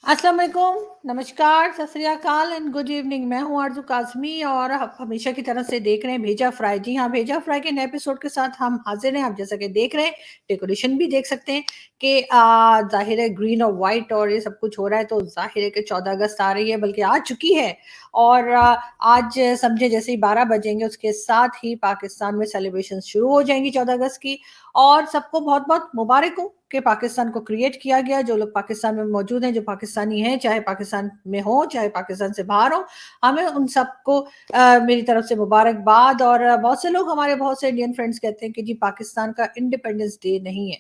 अस्सलाम वालेकुम, नमस्कार, सत श्री अकाल एंड गुड इवनिंग। मैं हूँ आरज़ू काज़मी और आप हमेशा की तरह से देख रहे हैं भेजा फ्राई। जी हाँ, भेजा फ्राई के नए एपिसोड के साथ हम हाज़िर हैं। आप जैसा कि देख रहे हैं, डेकोरेशन भी देख सकते हैं कि ज़ाहिर है ग्रीन और व्हाइट और ये सब कुछ हो रहा है, तो ज़ाहिर है कि 14 अगस्त आ रही है, बल्कि आ चुकी है। और आज समझे जैसे ही 12 बजेंगे, उसके साथ ही पाकिस्तान में सेलिब्रेशन शुरू हो जाएँगी 14 अगस्त की। और सबको बहुत-बहुत मुबारक हो कि पाकिस्तान को क्रिएट किया गया। जो लोग पाकिस्तान में मौजूद हैं, जो पाकिस्तानी हैं, चाहे पाकिस्तान में हो, चाहे पाकिस्तान से बाहर हो, हमें उन सबको मेरी तरफ से मुबारकबाद। और बहुत से लोग, हमारे बहुत से इंडियन फ्रेंड्स कहते हैं कि जी पाकिस्तान का इंडिपेंडेंस डे नहीं है,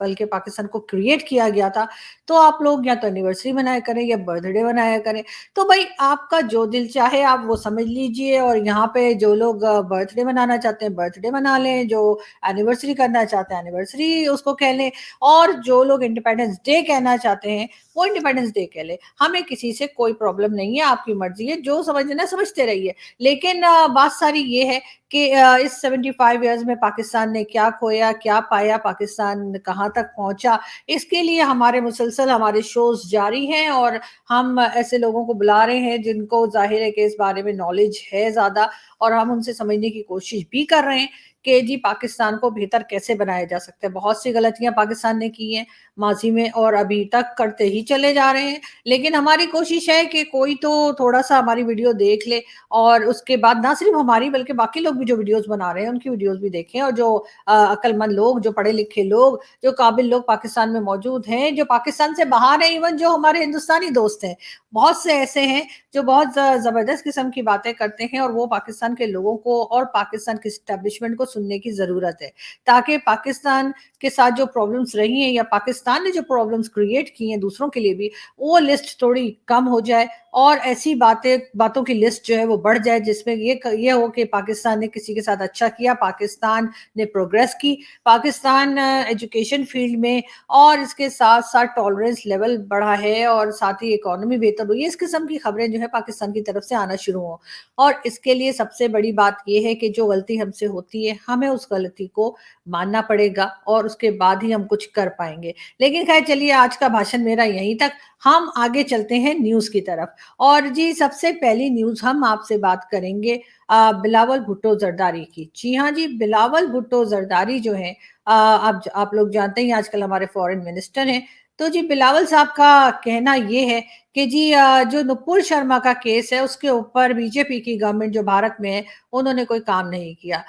बल्कि पाकिस्तान को क्रिएट किया गया था। तो आप लोग या तो एनिवर्सरी मनाया करें या बर्थडे मनाया करें। तो भाई आपका जो दिल चाहे आप वो समझ लीजिए। और यहाँ पे जो लोग बर्थडे मनाना चाहते हैं, बर्थडे मना लें, जो एनिवर्सरी करना चाहते हैं, एनिवर्सरी उसको कह लें। और जो लोग इंडिपेंडेंस डे कहना चाहते हैं, वो इंडिपेंडेंस डे कह लें। हमें किसी से कोई प्रॉब्लम नहीं है, आपकी मर्ज़ी है, जो समझना है समझते रहिए। लेकिन बात सारी ये है कि इस 75 इयर्स में पाकिस्तान ने क्या खोया, क्या पाया, पाकिस्तान कहाँ तक पहुँचा, इसके लिए हमारे मुसलसल हमारे शोज़ जारी हैं। और हम ऐसे लोगों को बुला रहे हैं जिनको ज़ाहिर है कि इस बारे में नॉलेज है ज़्यादा, और हम उनसे समझने की कोशिश भी कर रहे हैं कि जी पाकिस्तान को बेहतर कैसे बनाया जा सकता है। बहुत सी गलतियाँ पाकिस्तान ने की हैं माज़ी में और अभी तक करते ही चले जा रहे हैं। लेकिन हमारी कोशिश है कि कोई तो थोड़ा-सा हमारी वीडियो देख ले, और उसके बाद ना सिर्फ़ हमारी बल्कि बाकी लोग भी जो वीडियोज़ बना रहे हैं उनकी वीडियोज़ भी देखें। और जो अक्लमंद लोग, जो पढ़े-लिखे लोग, जो काबिल लोग पाकिस्तान में मौजूद हैं, जो पाकिस्तान से बाहर हैं, इवन जो हमारे हिंदुस्तानी दोस्त हैं, बहुत से ऐसे हैं जो बहुत ज़बरदस्त किस्म की बातें करते हैं, और वो पाकिस्तान के लोगों को और पाकिस्तान के एस्टेब्लिशमेंट को सुनने की ज़रूरत है। ताकि पाकिस्तान के साथ जो प्रॉब्लम्स रही हैं, या पाकिस्तान ने जो प्रॉब्लम्स क्रिएट की हैं दूसरों के लिए भी, वो लिस्ट थोड़ी कम हो जाए, और ऐसी बातों की लिस्ट जो है वो बढ़ जाए, जिसमें ये हो कि पाकिस्तान ने किसी के साथ अच्छा किया, पाकिस्तान ने प्रोग्रेस की, पाकिस्तान एजुकेशन फील्ड में और इसके साथ-साथ टॉलरेंस लेवल बढ़ा है, और साथ ही इकोनॉमी बेहतर हुई है। इस किस्म की खबरें जो है पाकिस्तान की तरफ से आना शुरू हों। और इसके लिए सबसे बड़ी बात ये है कि जो गलती हमसे होती है, हमें उस गलती को मानना पड़ेगा, और उसके बाद ही हम कुछ कर पाएँगे। लेकिन ख़ैर चलिए, आज का भाषण मेरा यहीं तक। हम आगे चलते हैं न्यूज़ की तरफ। और जी सबसे पहली न्यूज़ हम आपसे बात करेंगे बिलावल भुट्टो ज़रदारी की। जी हाँ जी, बिलावल भुट्टो ज़रदारी जो हैं, आप लोग जानते ही हैं आजकल हमारे फॉरेन मिनिस्टर हैं। तो जी बिलावल साहब का कहना ये है कि जी जो नुपुर शर्मा का केस है, उसके ऊपर बीजेपी की गवर्नमेंट जो भारत में है, उन्होंने कोई काम नहीं किया।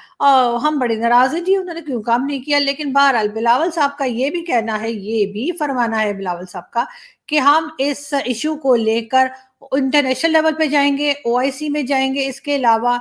हम बड़े नाराज़ हैं जी, उन्होंने क्यों काम नहीं किया। लेकिन बहरहाल बिलावल साहब का ये भी कहना है, ये भी फरमाना है बिलावल साहब का, कि हम इस इश्यू को लेकर इंटरनेशनल लेवल पे जाएँगे, ओआईसी में जाएँगे। इसके अलावा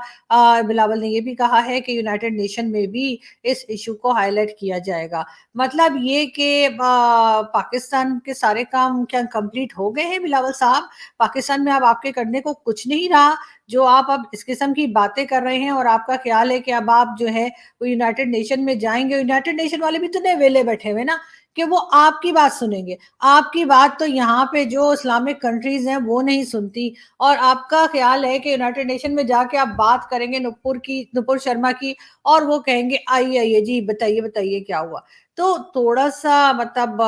बिलावल ने ये भी कहा है कि यूनाइटेड नेशन में भी इस इश्यू को हाइलाइट किया जाएगा। मतलब ये कि पाकिस्तान के सारे काम क्या कंप्लीट हो गए हैं बिलावल साहब? पाकिस्तान में अब आपके करने को कुछ नहीं रहा, जो आप अब इस किस्म की बातें कर रहे हैं, और आपका ख़्याल है कि अब आप जो है वो यूनाइटेड नेशन में जाएँगे। यूनाइटेड नेशन वाले भी तो इतने वेले बैठे हुए हैं ना कि वो आपकी बात सुनेंगे। आपकी बात तो यहाँ पे जो इस्लामिक कंट्रीज़ हैं वो नहीं सुनती, और आपका ख़्याल है कि यूनाइटेड नेशन में जाके आप बात करेंगे नुपुर शर्मा की, और वो कहेंगे आइए, आइए जी बताइए, बताइए क्या हुआ? तो थोड़ा-सा मतलब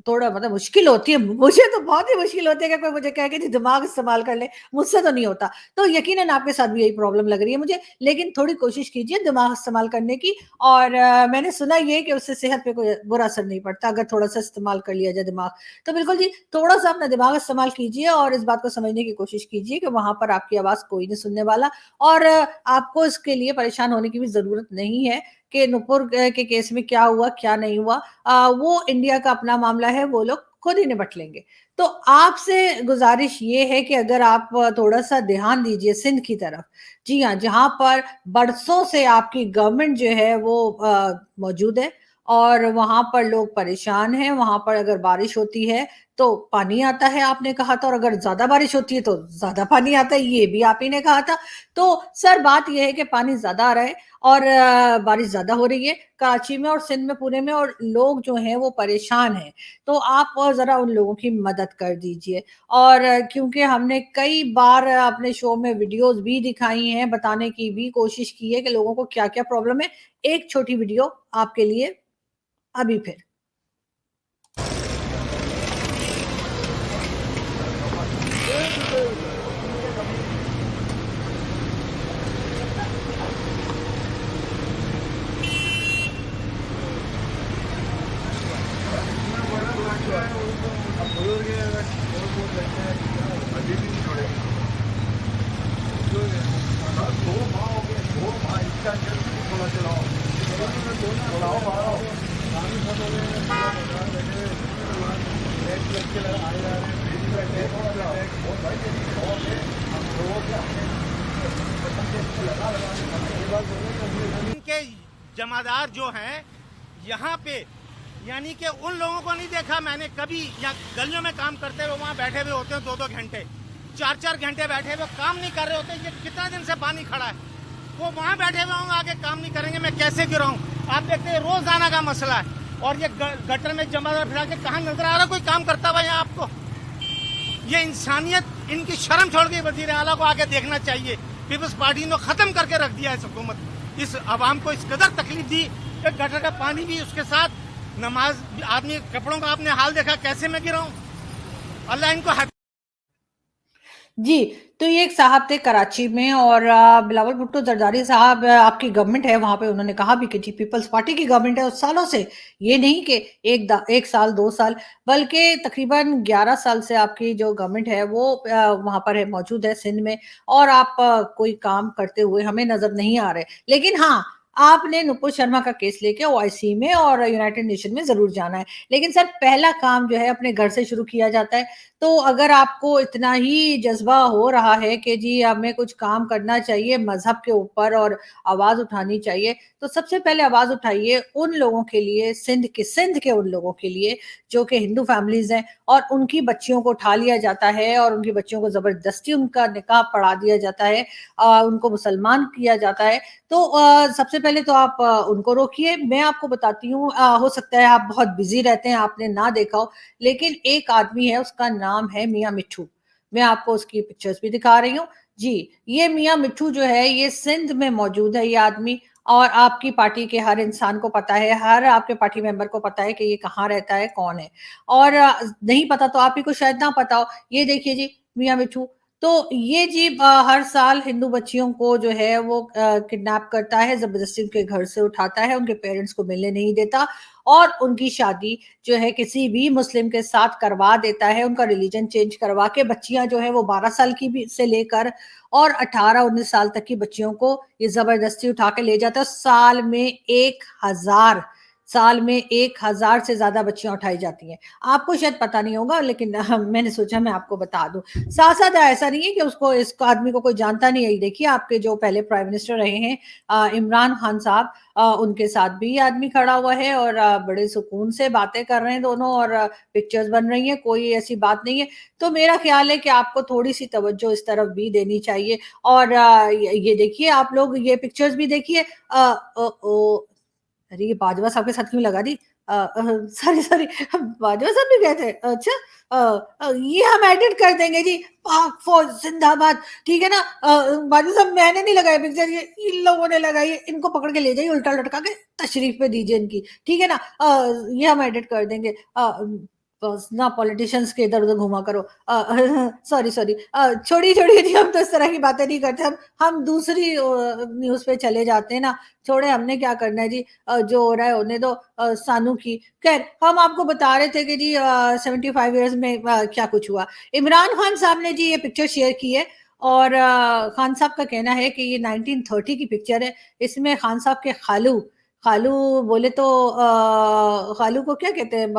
थोड़ा मतलब मुश्किल होती है। मुझे तो बहुत ही मुश्किल होती है कि कोई मुझे कहे कि जी दिमाग इस्तेमाल कर ले, मुझसे तो नहीं होता। तो यकीनन आपके साथ भी यही प्रॉब्लम लग रही है मुझे, लेकिन थोड़ी कोशिश कीजिए दिमाग इस्तेमाल करने की। और मैंने सुना ये कि उससे सेहत पे कोई बुरा असर नहीं पड़ता, अगर थोड़ा-सा इस्तेमाल कर लिया जाए दिमाग। तो बिल्कुल जी, थोड़ा-सा अपना दिमाग इस्तेमाल कीजिए, और इस बात को समझने की कोशिश कीजिए कि वहाँ पर आपकी आवाज़ कोई नहीं सुनने वाला। और आपको इसके लिए परेशान होने की भी ज़रूरत नहीं है कि नुपुर के केस में क्या हुआ, क्या नहीं हुआ। वो इंडिया का अपना मामला है, वो लोग खुद ही निपट लेंगे। तो आपसे गुज़ारिश ये है कि अगर आप थोड़ा-सा ध्यान दीजिए सिंध की तरफ। जी हाँ, जहाँ पर बरसों से आपकी गवर्नमेंट जो है वो मौजूद है, और वहाँ पर लोग परेशान हैं। वहाँ पर अगर बारिश होती है तो पानी आता है, आपने कहा था, और अगर ज़्यादा बारिश होती है तो ज़्यादा पानी आता है, ये भी आप ही ने कहा था। तो सर बात ये है कि पानी ज़्यादा आ रहा है, और बारिश ज़्यादा हो रही है कराची में और सिंध में पूरे में, और लोग जो हैं वो परेशान हैं। तो आप ज़रा उन लोगों की मदद कर दीजिए। और क्योंकि हमने कई बार अपने शो में वीडियोज़ भी दिखाई हैं, बताने की भी कोशिश की है कि लोगों को क्या-क्या प्रॉब्लम है। एक छोटी वीडियो आपके लिए अभी फिर। इनके जमादार जो हैं यहाँ पे, यानी कि उन लोगों को नहीं देखा मैंने कभी। यहाँ गलियों में काम करते हुए वहाँ बैठे हुए होते हैं 2-2 घंटे, 4-4 घंटे बैठे हुए काम नहीं कर रहे होते। ये कितना दिन से पानी खड़ा है, वो वहाँ बैठे हुए होंगे, आगे काम नहीं करेंगे, मैं कैसे गिराऊं? आप देखते हैं रोजाना का मसला है। और ये गटर में जमादार फिरा के कहाँ नजर आ रहा कोई काम करता हुआ यहाँ आपको? ये इंसानियत, इनकी शर्म छोड़ के वजीर आला को आके देखना चाहिए। पीपल्स पार्टी ने खत्म करके रख दिया है इस हुकूमत। इस आवाम को इस कदर तकलीफ दी कि गटर का पानी भी, उसके साथ नमाज, आदमी कपड़ों का आपने हाल देखा, कैसे मैं गिराऊं? अल्लाह इनको जी, तो ये एक साहब थे कराची में और बिलावल भुट्टो जरदारी साहब, आपकी गवर्नमेंट है वहाँ पे, उन्होंने कहा भी कि जी पीपल्स पार्टी की गवर्नमेंट है उस सालों से, ये नहीं कि एक साल 2 साल, बल्कि तकरीबन 11 साल से आपकी जो गवर्नमेंट है वो वहाँ पर है, मौजूद है सिंध में, और आप कोई काम करते हुए हमें नज़र नहीं आ रहे। लेकिन हाँ, आपने नुपुर शर्मा का केस लेके ओआईसी में और यूनाइटेड नेशन में ज़रूर जाना है। लेकिन सर पहला काम जो है अपने घर से शुरू किया जाता है। तो अगर आपको इतना ही जज़्बा हो रहा है कि जी हमें कुछ काम करना चाहिए मज़हब के ऊपर और आवाज़ उठानी चाहिए, तो सबसे पहले आवाज़ उठाइए उन लोगों के लिए, सिंध के उन लोगों के लिए जो कि हिंदू फैमिलीज़ हैं और उनकी बच्चियों को उठा लिया जाता है और उनकी बच्चियों को ज़बरदस्ती उनका निकाह पढ़ा दिया जाता है, उनको मुसलमान किया जाता है। तो सबसे पहले तो आप उनको रोकिए। मैं आपको बताती हूँ, हो सकता है आप बहुत बिज़ी रहते हैं, आपने ना देखा हो, लेकिन एक आदमी है, उसका नाम है मियाँ मिट्ठू। मैं आपको उसकी पिक्चर्स भी दिखा रही हूँ। जी, ये मियाँ मिट्ठू जो है ये सिंध में मौजूद है ये आदमी, और आपकी पार्टी के हर इंसान को पता है, हर आपके पार्टी मेंबर को पता है कि ये कहाँ रहता है, कौन है। और नहीं पता तो आप ही को शायद ना पता हो। ये देखिए जी मियाँ मिट्ठू, तो ये जी हर साल हिंदू बच्चियों को जो है वो किडनैप करता है, ज़बरदस्ती उनके घर से उठाता है, उनके पेरेंट्स को मिलने नहीं देता और उनकी शादी जो है किसी भी मुस्लिम के साथ करवा देता है, उनका रिलीजन चेंज करवा के। बच्चियाँ जो है वो 12 साल की भी से लेकर और 18-19 साल तक की बच्चियों को ये ज़बरदस्ती उठा के ले जाता है। साल में 1000 से ज़्यादा बच्चियाँ उठाई जाती हैं। आपको शायद पता नहीं होगा, लेकिन मैंने सोचा मैं आपको बता दूँ। साथ-साथ ऐसा नहीं है कि उसको, इस आदमी को कोई जानता नहीं है। देखिए आपके जो पहले प्राइम मिनिस्टर रहे हैं इमरान खान साहब, उनके साथ भी ये आदमी खड़ा हुआ है और बड़े सुकून से बातें कर रहे हैं दोनों, और पिक्चर्स बन रही हैं, कोई ऐसी बात नहीं है। तो मेरा ख्याल है कि आपको थोड़ी-सी तवज्जो इस तरफ भी देनी चाहिए। और ये देखिए आप लोग, ये पिक्चर्स भी देखिए। ओ अरे! ये बाजवा साहब के साथ क्यों लगा दी? सॉरी बाजवा साहब भी गए थे? अच्छा। अ ये हम एडिट कर देंगे जी, पाक फ़ौज ज़िंदाबाद, ठीक है ना? बाजवा साहब मैंने नहीं लगाई पिक्चर, ये इन लोगों ने लगाई है, इनको पकड़ के ले जाइए, उल्टा लटका के तशरीफ़ पे दीजिए इनकी, ठीक है ना? ये हम एडिट कर देंगे। बस ना पॉलिटिशियंस के इधर-उधर घुमा करो। सॉरी छोड़िए जी, हम तो इस तरह की बातें नहीं करते, हम दूसरी न्यूज़ पे चले जाते हैं ना, छोड़े, हमने क्या करना है जी, जो हो रहा है होने दो। सानू की खैर, हम आपको बता रहे थे कि जी 75 इयर्स में क्या कुछ हुआ। इमरान खान साहब ने जी ये पिक्चर शेयर की है और खान साहब का कहना है कि ये 1930 की पिक्चर है। इसमें खान साहब के खालू, खालू बोले तो खालू को क्या कहते हैं,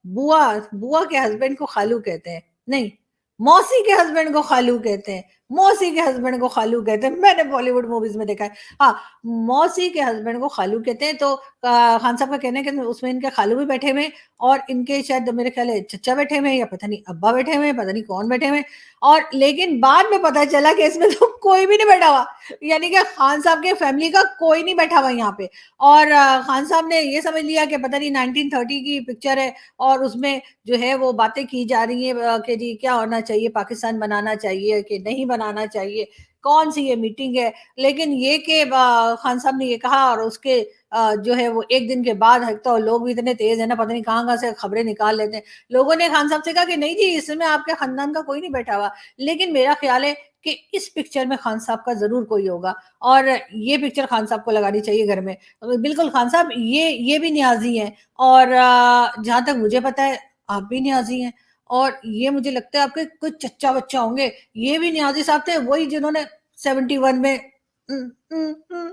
बुआ, बुआ के हस्बैंड को खालू कहते हैं। नहीं, मौसी के हस्बैंड को खालू कहते हैं। मौसी के हस्बैंड को खालू कहते हैं, मैंने बॉलीवुड मूवीज में देखा है। हाँ, मौसी के हस्बैंड को खालू कहते हैं। तो खान साहब का कहना है कि उसमें इनके खालू भी बैठे हुए हैं और इनके शायद मेरे ख्याल है चचा बैठे हुए हैं, या पता नहीं अब्बा बैठे हुए हैं, पता नहीं कौन बैठे हुए हैं। और लेकिन बाद में पता चला कि इसमें तो कोई भी नहीं बैठा हुआ, यानी कि खान साहब के फैमिली का कोई नहीं बैठा हुआ यहाँ पे। और खान साहब ने ये समझ लिया कि पता नहीं 1930 की पिक्चर है और उसमें जो है वो बातें की जा रही हैं कि जी क्या होना चाहिए, पाकिस्तान बनाना चाहिए कि नहीं बनाना चाहिए, कौन सी ये मीटिंग है। लेकिन ये कि खान साहब ने ये कहा और उसके जो है वो एक दिन के बाद, तो लोग भी इतने तेज है ना, पता नहीं कहाँ-कहाँ से खबरें निकाल लेते हैं। लोगों ने खान साहब से कहा कि नहीं जी, इसमें आपके खानदान का कोई नहीं बैठा हुआ। लेकिन मेरा ख्याल है कि इस पिक्चर में खान साहब का ज़रूर कोई होगा और ये पिक्चर खान साहब को लगानी चाहिए घर में। बिल्कुल खान साहब, ये भी न्याज़ी हैं और जहाँ तक मुझे पता है आप भी न्याज़ी हैं और ये मुझे लगता है आपके कुछ चच्चा-वच्चा होंगे, ये भी न्याज़ी साहब थे, वही जिन्होंने 71 में उम, उम, उम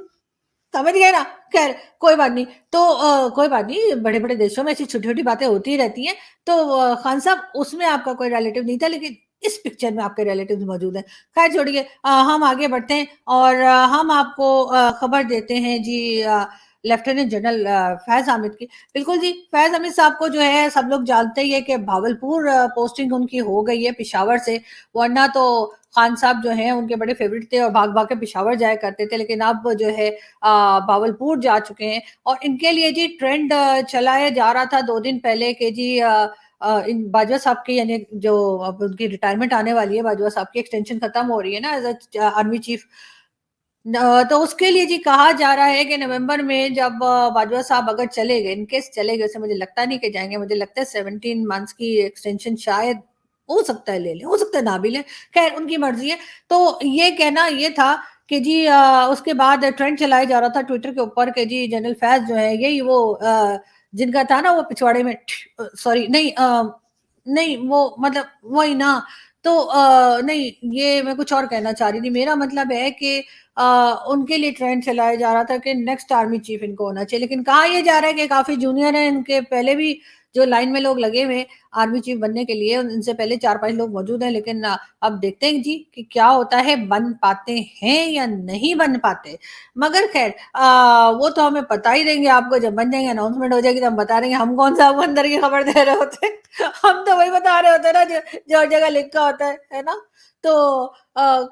समझ गए ना? खैर कोई बात नहीं। तो कोई बात नहीं, बड़े-बड़े देशों में ऐसी छोटी-छोटी बातें होती ही रहती हैं। तो खान साहब उसमें आपका कोई रिलेटिव नहीं था, लेकिन इस पिक्चर में आपके रिलेटिव्स मौजूद हैं। खैर छोड़िए, हम आगे बढ़ते हैं और हम आपको खबर देते हैं जी लेफ्टिनेंट जनरल फैज़ हामिद की। बिल्कुल जी, फैज़ हामिद साहब को जो है सब लोग जानते ही हैं कि भागलपुर पोस्टिंग उनकी हो गई है पेशावर से, वरना तो खान साहब जो हैं उनके बड़े फेवरेट थे और भाग-भाग के पेशावर जाया करते थे, लेकिन अब जो है भावलपुर जा चुके हैं और इनके लिए जी ट्रेंड चलाया जा रहा था 2 दिन पहले कि जी इन बाजवा साहब की यानी जो अब उनकी रिटायरमेंट आने वाली है, बाजवा साहब की एक्सटेंशन खत्म हो रही है ना एज़ आर्मी चीफ। तो उसके लिए जी कहा जा रहा है कि नवंबर में जब बाजवा साहब अगर चले गए, इन केस चले गए, वैसे मुझे लगता नहीं कि जाएँगे, मुझे लगता है 17 मंथ्स की एक्सटेंशन शायद हो सकता है ले लें, हो सकता है ना भी लें, खैर उनकी मर्ज़ी है। तो ये कहना ये था कि जी उसके बाद ट्रेंड चलाया जा रहा था ट्विटर के ऊपर कि जी जनरल फैज़ जो है यही वो जिनका था ना वो पिछवाड़े में सॉरी नहीं नहीं वो मतलब वही ना, तो नहीं ये मैं कुछ और कहना चाह रही थी। मेरा मतलब है कि उनके लिए ट्रेंड चलाया जा रहा था कि नेक्स्ट आर्मी चीफ इनको होना चाहिए, लेकिन कहा ये जा रहा है कि काफ़ी जूनियर हैं, इनके पहले भी जो लाइन में लोग लगे हुए हैं आर्मी चीफ बनने के लिए, इनसे पहले 4-5 लोग मौजूद हैं, लेकिन अब देखते हैं जी कि क्या होता है, बन पाते हैं या नहीं बन पाते। मगर ख़ैर वो तो हमें पता ही देंगे आपको जब बन जाएँगे, अनाउंसमेंट हो जाएगी तो हम बता देंगे, हम कौन-सा आपको अंदर की खबर दे रहे होते हैं। हम तो वही बता रहे होते हैं ना जो हर जगह लिखा होता है ना? तो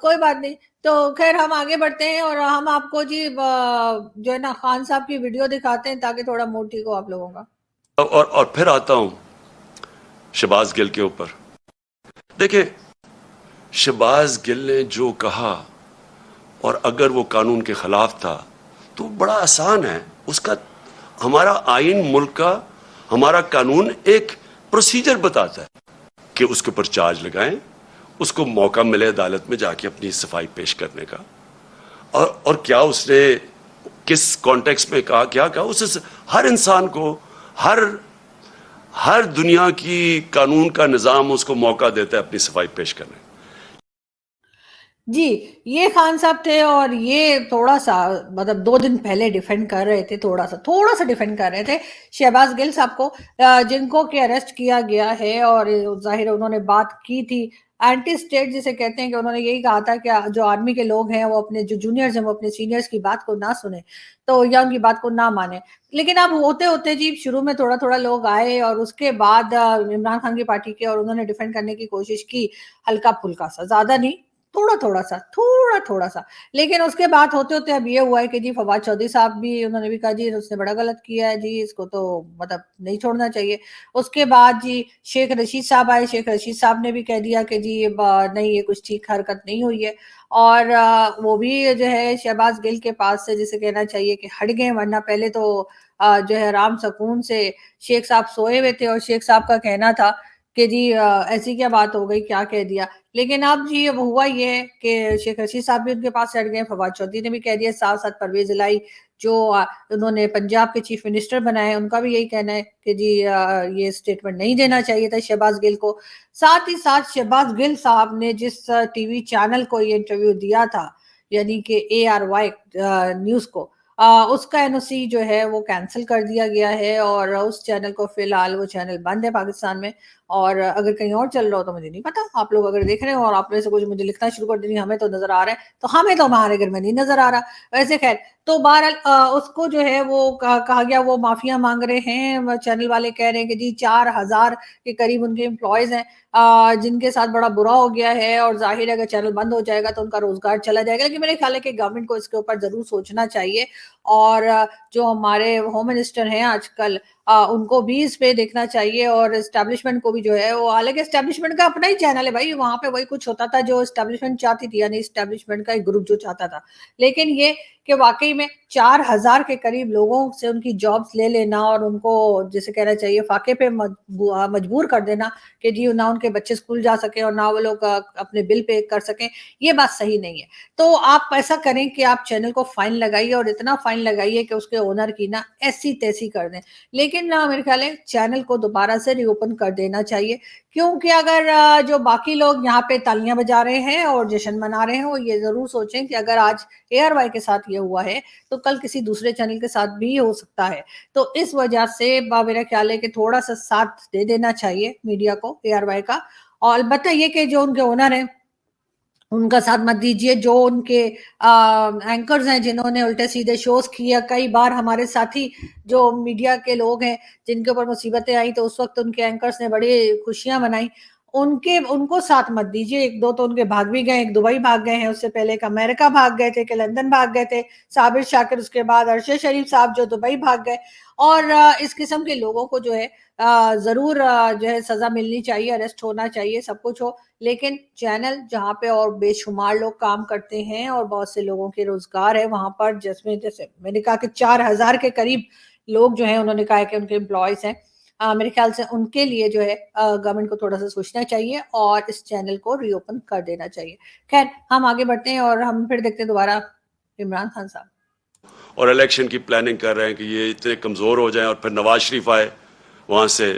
कोई बात नहीं। तो ख़ैर हम आगे बढ़ते हैं और हम आपको जी जो है ना खान साहब की वीडियो दिखाते हैं ताकि थोड़ा मूड ठीक हो आप लोगों का। और फिर आता हूं शहबाज गिल के ऊपर। देखिए, शहबाज गिल ने जो कहा और अगर वो कानून के खिलाफ था तो बड़ा आसान है उसका। हमारा आइन मुल्क का, हमारा कानून एक प्रोसीजर बताता है कि उसके ऊपर चार्ज लगाएं, उसको मौका मिले अदालत में जाके अपनी सफाई पेश करने का। और क्या उसने किस कॉन्टेक्स्ट में कहा, क्या कहा, उसे हर इंसान को, हर दुनिया की कानून का निजाम उसको मौका देता है अपनी सफाई पेश करने। जी, ये खान साहब थे और ये थोड़ा-सा मतलब 2 दिन पहले डिफेंड कर रहे थे, थोड़ा-सा डिफेंड कर रहे थे शहबाज गिल साहब को, जिनको कि अरेस्ट किया गया है और ज़ाहिर है उन्होंने बात की थी एंटी स्टेट जिसे कहते हैं कि उन्होंने यही कहा था कि जो आर्मी के लोग हैं वो अपने जो जूनियर्स हैं वो अपने सीनियर्स की बात को ना सुने, तो या उनकी बात को ना माने। लेकिन अब होते-होते जी शुरू में थोड़ा-थोड़ा लोग आए और उसके बाद इमरान खान की पार्टी के और उन्होंने डिफेंड करने की कोशिश की, हल्का-फुल्का सा, ज़्यादा नहीं, थोड़ा-थोड़ा सा। लेकिन उसके बाद होते-होते अब ये हुआ है कि जी फवाद चौधरी साहब भी उन्होंने भी कहा जी उसने बड़ा गलत किया है जी, इसको तो मतलब नहीं छोड़ना चाहिए। उसके बाद जी शेख रशीद साहब आए, शेख रशीद साहब ने भी कह दिया कि जी नहीं ये कुछ ठीक हरकत नहीं हुई है और वो भी जो है शहबाज गिल के पास से जिसे कहना चाहिए कि हट गए, वरना पहले तो जो है आराम सुकून से शेख साहब सोए हुए थे और शेख साहब का कहना था कि जी ऐसी क्या बात हो गई, क्या कह दिया? लेकिन अब जी अब हुआ ये है कि शेख रशीद साहब भी उनके पास चढ़ गए, फवाद चौधरी ने भी कह दिया, साथ-साथ परवेज़ इलाही जो उन्होंने पंजाब के चीफ मिनिस्टर बनाए, उनका भी यही कहना है कि जी ये स्टेटमेंट नहीं देना चाहिए था शहबाज गिल को। साथ ही साथ शहबाज गिल साहब ने जिस टीवी चैनल को ये इंटरव्यू दिया था, यानी कि एआरवाई न्यूज़ को, उसका एनओसी जो है वो कैंसल कर दिया गया है और उस चैनल को फ़िलहाल वो चैनल बंद है पाकिस्तान में। और अगर कहीं और चल रहा हो तो मुझे नहीं पता। आप लोग अगर देख रहे हो और आप में से कुछ मुझे लिखना शुरू कर देंगे, हमें तो नज़र आ रहा है, तो हमें तो हमारे घर में नहीं नज़र आ रहा। वैसे ख़ैर, तो बहरहाल उसको जो है वो कहा गया वो माफ़िया माँग रहे हैं, वो चैनल वाले कह रहे हैं कि जी 4000 के करीब उनके एम्प्लॉइज़ हैं जिनके साथ बड़ा बुरा हो गया है और ज़ाहिर है अगर चैनल बंद हो जाएगा तो उनका रोज़गार चला जाएगा। लेकिन मेरे ख़्याल है कि गवर्नमेंट को इसके ऊपर ज़रूर सोचना चाहिए और जो हमारे होम मिनिस्टर हैं आजकल उनको भी इस पे देखना चाहिए और एस्टेब्लिशमेंट को भी जो है वो, हालाँकि एस्टेब्लिशमेंट का अपना ही चैनल है भाई, वहाँ पे वही कुछ होता था जो एस्टेब्लिशमेंट चाहती थी, यानी एस्टेब्लिशमेंट का एक ग्रुप जो चाहता था। लेकिन ये कि वाक़ई में 4000 के करीब लोगों से उनकी जॉब्स ले लेना और उनको जिसे कहना चाहिए फाके पे मजबूर कर देना कि जी ना उनके बच्चे स्कूल जा सकें और ना वो लोग अपने बिल पे कर सकें, ये बात सही नहीं है। तो आप ऐसा करें कि आप चैनल को फाइन लगाइए और इतना फाइन लगाइए कि उसके ओनर की ना ऐसी-तैसी कर दें। लेकिन ना मेरे ख्याल है चैनल को दोबारा से रीओपन कर देना चाहिए क्योंकि अगर जो बाकी लोग यहाँ पे तालियां बजा रहे हैं और जश्न मना रहे हैं वो ये ज़रूर सोचें कि अगर आज ARY के साथ ये हुआ है तो कल किसी दूसरे चैनल के साथ भी हो सकता है। तो इस वजह से मेरा ख्याल है कि थोड़ा सा साथ दे देना चाहिए मीडिया को ARY का। और अलबत्ता ये कि जो उनके ओनर हैं उनका साथ मत दीजिए, जो उनके एंकर्स हैं जिन्होंने उल्टे सीधे शोज किया, कई बार हमारे साथी जो मीडिया के लोग हैं जिनके ऊपर मुसीबतें आई तो उस वक्त उनके एंकर्स ने बड़ी खुशियां मनाई, उनको साथ मत दीजिए। एक दो तो उनके भाग भी गए, एक दुबई भाग गए हैं, उससे पहले एक अमेरिका भाग गए थे, कि लंदन भाग गए थे साबिर शाकिर, उसके बाद अरशद शरीफ साहब जो दुबई भाग गए। और इस किस्म के लोगों को जो है जरूर जो है सजा मिलनी चाहिए, अरेस्ट होना चाहिए, सब कुछ हो, लेकिन चैनल जहाँ पे और बेशुमार लोग काम करते हैं और बहुत से लोगों के रोजगार है वहां पर, जिसमें जैसे मैंने कहा कि 4,000 के करीब लोग जो हैं उन्होंने कहा कि उनके एम्प्लॉयज हैं, मेरे ख्याल से उनके लिए जो है गवर्नमेंट को थोड़ा सा सोचना चाहिए और इस चैनल को रीओपन कर देना चाहिए। खैर, हम आगे बढ़ते हैं और हम फिर देखते हैं दोबारा इमरान खान साहब। और इलेक्शन की प्लानिंग कर रहे हैं कि ये इतने कमज़ोर हो जाएं और फिर नवाज शरीफ आए वहाँ से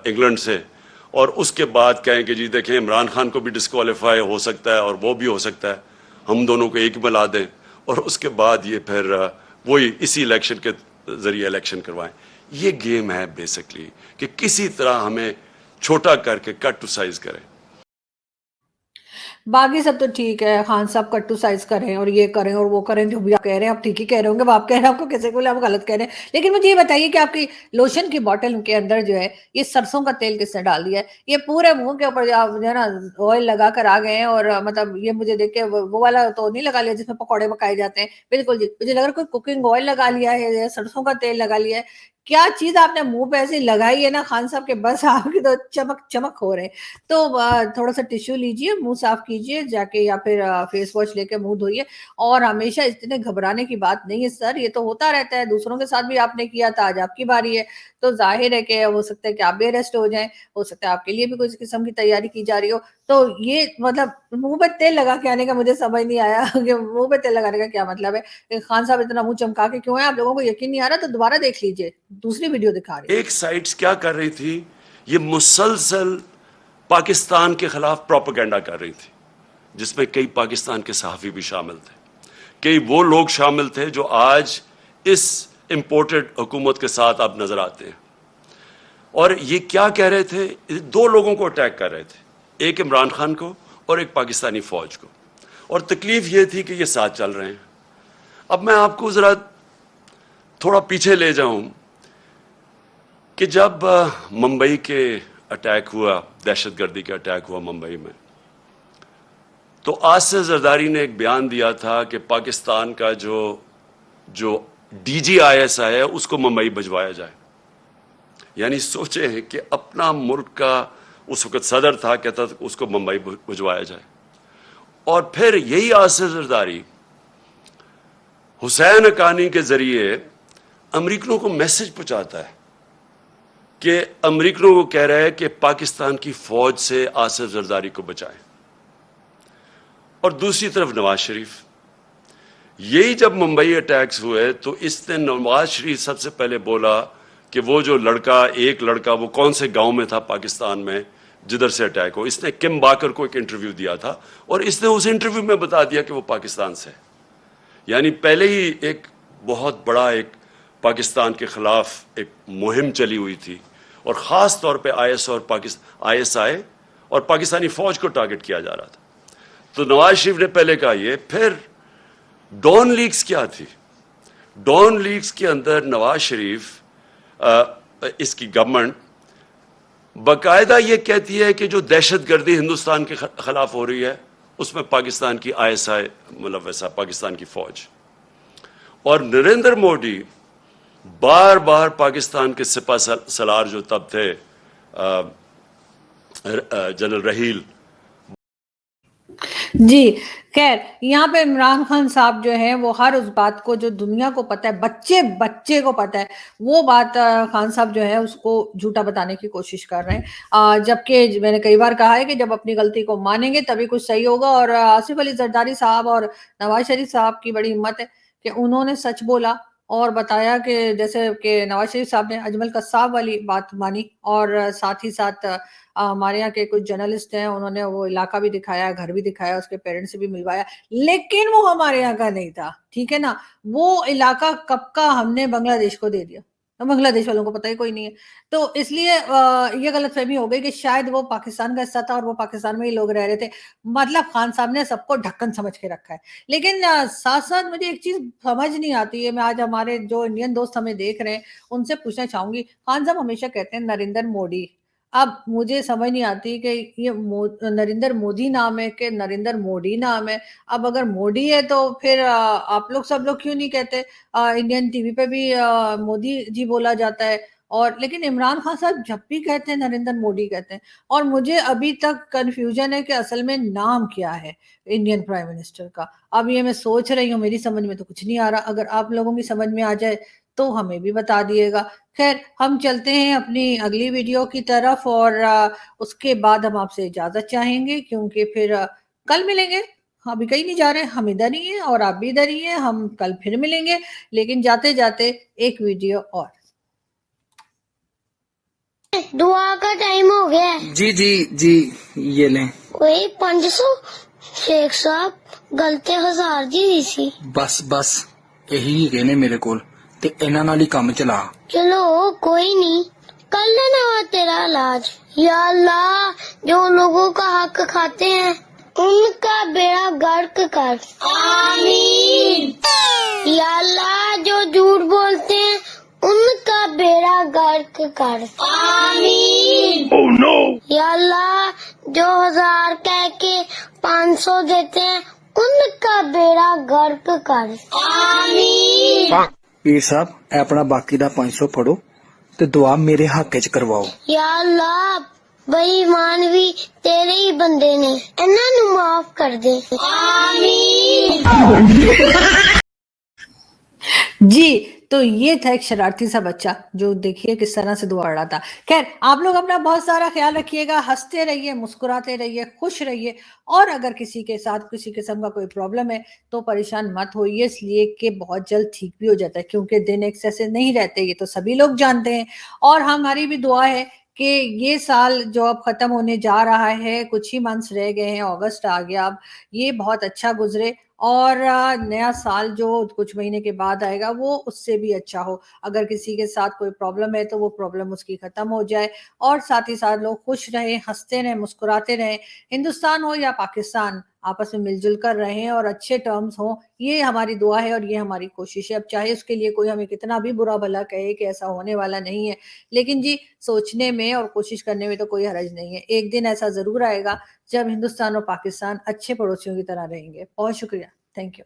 इंग्लैंड से, और उसके बाद कहें कि जी देखें इमरान खान को भी डिस्क्वालीफाई हो सकता है और वो भी हो सकता है, हम दोनों को एक मिला दें, और उसके बाद ये फिर वही इसी इलेक्शन के ज़रिए इलेक्शन करवाएं। ये गेम है बेसिकली कि किसी तरह हमें छोटा करके कट टू साइज करें। बाकी सब तो ठीक है, खान साहब कट्टू साइज करें और ये करें और वो करें, जो भी आप कह रहे हैं आप ठीक ही कह रहे होंगे, वो आप कह रहे हैं आपको कैसे बोले, आप गलत कह रहे हैं। लेकिन मुझे ये बताइए कि आपकी लोशन की बोतल के अंदर जो है ये सरसों का तेल किसने डाल दिया है? ये पूरे मुंह के ऊपर जो है ना ऑयल लगा कर आ गए हैं, और मतलब ये मुझे देख के वो वाला तो नहीं लगा लिया जिसमें पकौड़े पकाए जाते हैं, बिल्कुल जी, मुझे लग रहा है कोई कुकिंग ऑयल लगा लिया है या सरसों का तेल लगा लिया है। क्या चीज आपने मुंह पे ऐसी लगाई है ना खान साहब के, बस आपकी तो चमक चमक हो रहे हैं। तो थोड़ा सा टिश्यू लीजिए, मुंह साफ कीजिए जाके, या फिर फेस वॉश लेके मुंह धोइए। और हमेशा इतने घबराने की बात नहीं है सर, ये तो होता रहता है, दूसरों के साथ भी आपने किया था, आज आपकी बारी है। तो जाहिर है कि हो सकता है कि आप भी अरेस्ट हो जाएं, हो सकता है आपके लिए भी कुछ किस्म की तैयारी की जा रही हो। तो ये मतलब मुंह पे तेल लगा के आने का मुझे समझ नहीं आया कि मुंह पे तेल लगाने का क्या मतलब है। कि खान साहब इतना मुंह चमका के क्यों है, आप लोगों को यकीन नहीं आ रहा तो दोबारा देख लीजिए, दूसरी वीडियो दिखा रही हूँ। एक साइड्स क्या कर रही थी, ये मुसलसल पाकिस्तान के खिलाफ प्रोपेगेंडा कर रही थी, जिसमें कई पाकिस्तान के सहाफ़ी भी शामिल थे, कई वो लोग शामिल थे जो आज इस इंपोर्टेड हुकूमत के साथ आप नजर आते हैं। और ये क्या कह रहे थे, दो लोगों को अटैक कर रहे थे, एक इमरान खान को और एक पाकिस्तानी फौज को, और तकलीफ ये थी कि ये साथ चल रहे हैं। अब मैं आपको जरा थोड़ा पीछे ले जाऊं कि जब मुंबई के अटैक हुआ, दहशतगर्दी का अटैक हुआ मुंबई में, तो आसिफ जरदारी ने एक बयान दिया था कि पाकिस्तान का जो DGISI है उसको मुंबई भिजवाया जाए। यानी सोचे हैं कि अपना मुल्क का उस वक्त सदर था, कहता था उसको मुंबई भिजवाया जाए। और फिर यही आसिफ जरदारी हुसैन हक्कानी के जरिए अमरीकनों को मैसेज पहुंचाता है कि अमरीकनों को कह रहा है कि पाकिस्तान की फौज से आसिफ जरदारी को बचाएं। और दूसरी तरफ नवाज शरीफ, यही जब मुंबई अटैक्स हुए तो इसने नवाज शरीफ सबसे पहले बोला कि वो जो एक लड़का वो कौन से गांव में था पाकिस्तान में जिधर से अटैक हो, इसने किम बाकर को एक इंटरव्यू दिया था और इसने उस इंटरव्यू में बता दिया कि वो पाकिस्तान से है। यानी पहले ही एक बहुत बड़ा एक पाकिस्तान के खिलाफ एक मुहिम चली हुई थी, और ख़ास तौर पे ISI और पाकिस्तानी फ़ौज को टारगेट किया जा रहा था। तो नवाज शरीफ ने पहले कहा ये। फिर डॉन लीग्स क्या थी, डॉन लीग्स के अंदर नवाज शरीफ इसकी गवर्नमेंट बाकायदा ये कहती है कि जो दहशतगर्दी हिंदुस्तान के खिलाफ हो रही है उसमें पाकिस्तान की ISI मतलब वैसा पाकिस्तान की फ़ौज। और नरेंद्र मोदी बार बार पाकिस्तान के सिपा सलार जो तब थे जनरल रहील जी, खैर यहाँ पे इमरान खान साहब जो है वो हर उस बात को जो दुनिया को पता है, बच्चे बच्चे को पता है, वो बात खान साहब जो है उसको झूठा बताने की कोशिश कर रहे हैं। जबकि मैंने कई बार कहा है कि जब अपनी गलती को मानेंगे तभी कुछ सही होगा। और आसिफ अली जरदारी साहब और नवाज शरीफ साहब की बड़ी हिम्मत है कि उन्होंने सच बोला और बताया कि जैसे कि नवाज शरीफ साहब ने अजमल कसाब वाली बात मानी, और साथ ही साथ हमारे यहाँ के कुछ जर्नलिस्ट हैं, उन्होंने वो इलाका भी दिखाया, घर भी दिखाया, उसके पेरेंट्स से भी मिलवाया, लेकिन वो हमारे यहाँ का नहीं था। ठीक है ना, वो इलाका कब का हमने बांग्लादेश को दे दिया, तो बांग्लादेश वालों को पता ही कोई नहीं है। तो इसलिए ये गलतफहमी हो गई कि शायद वो पाकिस्तान का हिस्सा था और वो पाकिस्तान में ही लोग रह रहे थे। मतलब खान साहब ने सबको ढक्कन समझ के रखा है। लेकिन साथ-साथ मुझे एक चीज़ समझ नहीं आती है, मैं आज हमारे जो इंडियन दोस्त हमें देख रहे हैं, उनसे पूछना चाहूँगी, खान साहब हमेशा कहते हैं नरेंद्र मोदी। अब मुझे समझ नहीं आती कि ये नरेंद्र मोदी नाम है कि नरेंद्र मोदी नाम है। अब अगर मोदी है तो फिर आप लोग सब लोग क्यों नहीं कहते? इंडियन टीवी पे भी मोदी जी बोला जाता है, और लेकिन इमरान खान साहब जब भी कहते हैं नरेंद्र मोदी कहते हैं, और मुझे अभी तक कन्फ्यूजन है कि असल में नाम क्या है इंडियन प्राइम मिनिस्टर का। अब ये मैं सोच रही हूँ, मेरी समझ में तो कुछ नहीं आ रहा। अगर आप लोगों की समझ में आ जाए तो हमें भी बता दिएगा। खैर, हम चलते हैं अपनी अगली वीडियो की तरफ, और उसके बाद हम आपसे इजाजत चाहेंगे, क्योंकि फिर कल मिलेंगे। अभी कहीं नहीं जा रहे, हम इधर ही हैं और आप भी इधर ही हैं। हम कल फिर मिलेंगे, लेकिन जाते जाते एक वीडियो और। दुआ का टाइम हो गया है। जी जी जी, ये लें। वही 500 शेख साहब गलते 1000 दी हुई सी। बस बस यही कहने मेरे कोल ते इन्हां नाल ही काम चला। चलो कोई नहीं, कर लेना वो तेरा इलाज। या अल्लाह, जो लोगों का हक खाते हैं उनका बेड़ा गर्क कर। आमीन। या अल्लाह, जो झूठ बोलते हैं उनका बेड़ा गर्क कर। आमीन। Oh no! या अल्लाह, जो 1000 कह के 500 देते हैं उनका बेड़ा गर्क कर। आमीन। पीर साहब, ए अपना बाकी दा 500 फड़ो ते दुआ मेरे हक च करवाओ। या अल्लाह, बेईमान भी तेरे ही बंदे ने, इन्हां नू माफ कर दे। आमीन। जी, तो ये था एक शरारती सा बच्चा जो देखिए किस तरह से दुआ रहा था। खैर, आप लोग अपना बहुत सारा ख्याल रखिएगा, हंसते रहिए, मुस्कुराते रहिए, खुश रहिए, और अगर किसी के साथ किसी किस्म का कोई प्रॉब्लम है तो परेशान मत होइए, इसलिए कि बहुत जल्द ठीक भी हो जाता है, क्योंकि दिन एक जैसे नहीं रहते, ये तो सभी लोग जानते हैं। और हमारी भी दुआ है कि ये साल जो अब खत्म होने जा रहा है, कुछ ही मंथ्स रह गए हैं, अगस्त आ गया अब, ये बहुत अच्छा गुजरे, और नया साल जो कुछ महीने के बाद आएगा वो उससे भी अच्छा हो। अगर किसी के साथ कोई प्रॉब्लम है तो वो प्रॉब्लम उसकी खत्म हो जाए, और साथ ही साथ लोग खुश रहें, हंसते रहें, मुस्कुराते रहें। हिंदुस्तान हो या पाकिस्तान, आपस में मिलजुल कर रहें और अच्छे टर्म्स हों, ये हमारी दुआ है और ये हमारी कोशिश है। अब चाहे उसके लिए कोई हमें कितना भी बुरा भला कहे कि ऐसा होने वाला नहीं है, लेकिन जी सोचने में और कोशिश करने में तो कोई हर्ज नहीं है। एक दिन ऐसा ज़रूर आएगा जब हिंदुस्तान और पाकिस्तान अच्छे पड़ोसियों की तरह रहेंगे। बहुत शुक्रिया। Thank you.